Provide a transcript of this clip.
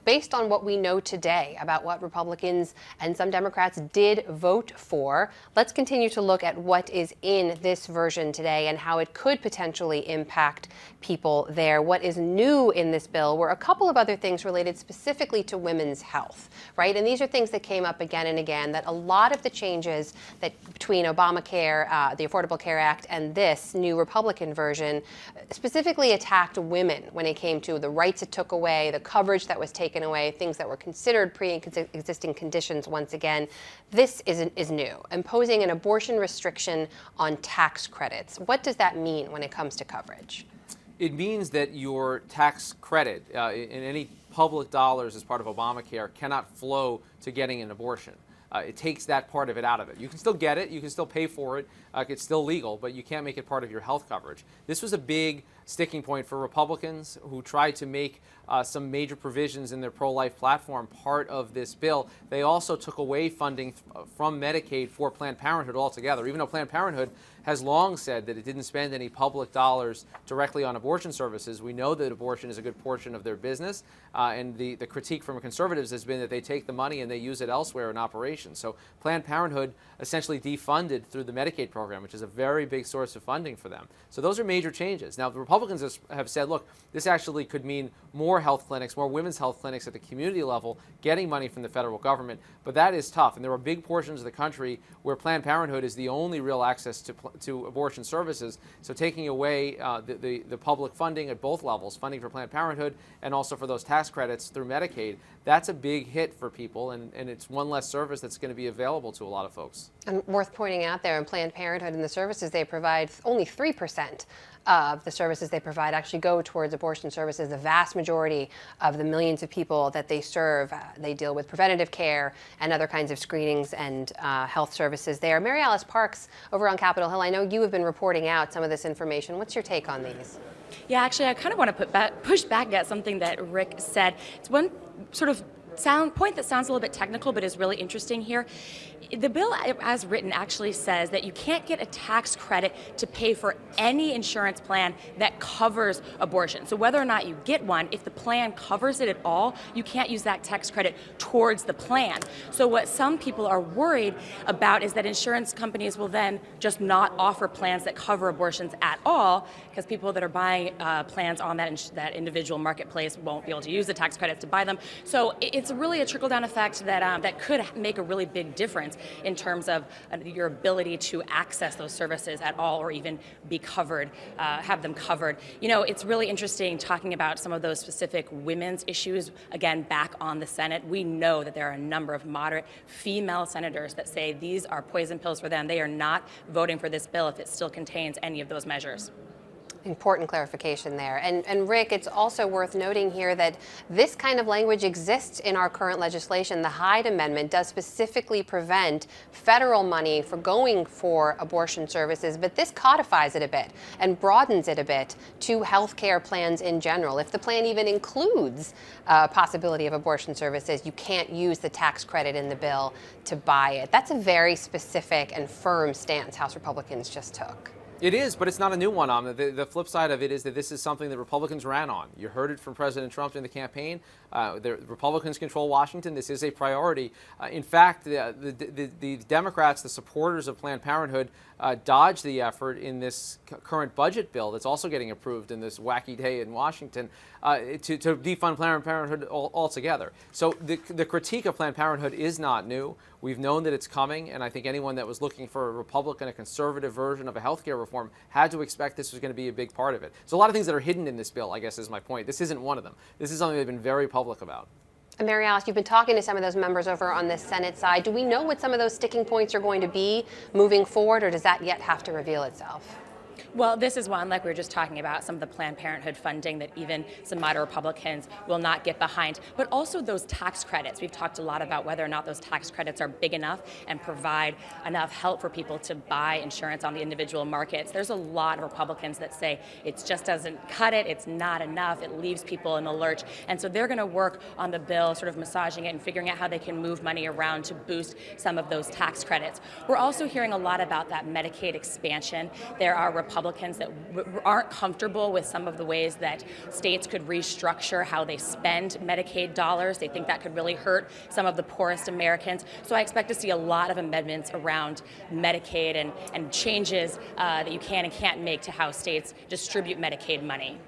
based on what we know today about what Republicans and some Democrats did vote for, let's continue to look at what is in this version today and how it could potentially impact people there. What is new in this bill were a couple of other things related specifically to women's health, right? And these are things that came up again and again, that a lot of the changes that between Obamacare, the Affordable Care Act, and this new Republican version specifically attacked women when it came to the rights it took away, the coverage that was taken away, things that were considered pre-existing conditions once again. This is new, imposing an abortion restriction on tax credits. What does that mean when it comes to coverage? It means that your tax credit in any public dollars as part of Obamacare cannot flow to getting an abortion. It takes that part of it out of it. You can still get it, you can still pay for it, it's still legal, but you can't make it part of your health coverage. This was a big sticking point for Republicans who tried to make some major provisions in their pro-life platform part of this bill. They also took away funding from Medicaid for Planned Parenthood altogether, even though Planned Parenthood has long said that it didn't spend any public dollars directly on abortion services. We know that abortion is a good portion of their business, and the critique from conservatives has been that they take the money and they use it elsewhere in operations. So Planned Parenthood essentially defunded through the Medicaid program, which is a very big source of funding for them. So those are major changes. Now, the Republicans have said, look, this actually could mean more health clinics, more women's health clinics at the community level getting money from the federal government, but that is tough. And there are big portions of the country where Planned Parenthood is the only real access to abortion services. So taking away the public funding at both levels, funding for Planned Parenthood and also for those tax credits through Medicaid, that's a big hit for people, and it's one less service that's going to be available to a lot of folks. And worth pointing out there, in Planned Parenthood and the services they provide, only 3% of the services they provide actually go towards abortion services. The vast majority of the millions of people that they serve, they deal with preventative care and other kinds of screenings and health services there. Mary Alice Parks over on Capitol Hill, I know you have been reporting out some of this information. What's your take on these? Yeah, actually, I kind of want to push back at something that Rick said. It's one sort of point that sounds a little bit technical, but is really interesting here. The bill, as written, actually says that you can't get a tax credit to pay for any insurance plan that covers abortion. So whether or not you get one, if the plan covers it at all, you can't use that tax credit towards the plan. So what some people are worried about is that insurance companies will then just not offer plans that cover abortions at all, because people that are buying plans on that individual marketplace won't be able to use the tax credits to buy them. So it's really a trickle-down effect that could make a really big difference in terms of your ability to access those services at all, or even be covered, have them covered. You know, it's really interesting talking about some of those specific women's issues, again, back on the Senate. We know that there are a number of moderate female senators that say these are poison pills for them. They are not voting for this bill if it still contains any of those measures. Important clarification there. And Rick, it's also worth noting here that this kind of language exists in our current legislation. The Hyde Amendment does specifically prevent federal money for going for abortion services, but this codifies it a bit and broadens it a bit to health care plans in general. If the plan even includes possibility of abortion services, you can't use the tax credit in the bill to buy it. That's a very specific and firm stance House Republicans just took. It is, but it's not a new one. The flip side of it is that this is something that Republicans ran on. You heard it from President Trump in the campaign. The Republicans control Washington. This is a priority. In fact, the Democrats, the supporters of Planned Parenthood, dodged the effort in this current budget bill that's also getting approved in this wacky day in Washington to defund Planned Parenthood altogether. So the critique of Planned Parenthood is not new. We've known that it's coming, and I think anyone that was looking for a Republican, a conservative version of a health care reform had to expect this was going to be a big part of it. So a lot of things that are hidden in this bill, I guess, is my point. This isn't one of them. This is something they've been very public about. And Mary Alice, you've been talking to some of those members over on the Senate side. Do we know what some of those sticking points are going to be moving forward, or does that yet have to reveal itself? Well, this is one, like we were just talking about, some of the Planned Parenthood funding that even some moderate Republicans will not get behind, but also those tax credits. We've talked a lot about whether or not those tax credits are big enough and provide enough help for people to buy insurance on the individual markets. There's a lot of Republicans that say it just doesn't cut it, it's not enough, it leaves people in the lurch. And so they're going to work on the bill, sort of massaging it and figuring out how they can move money around to boost some of those tax credits. We're also hearing a lot about that Medicaid expansion. There are Republicans Republicans that aren't comfortable with some of the ways that states could restructure how they spend Medicaid dollars. They think that could really hurt some of the poorest Americans. So I expect to see a lot of amendments around Medicaid and changes that you can and can't make to how states distribute Medicaid money.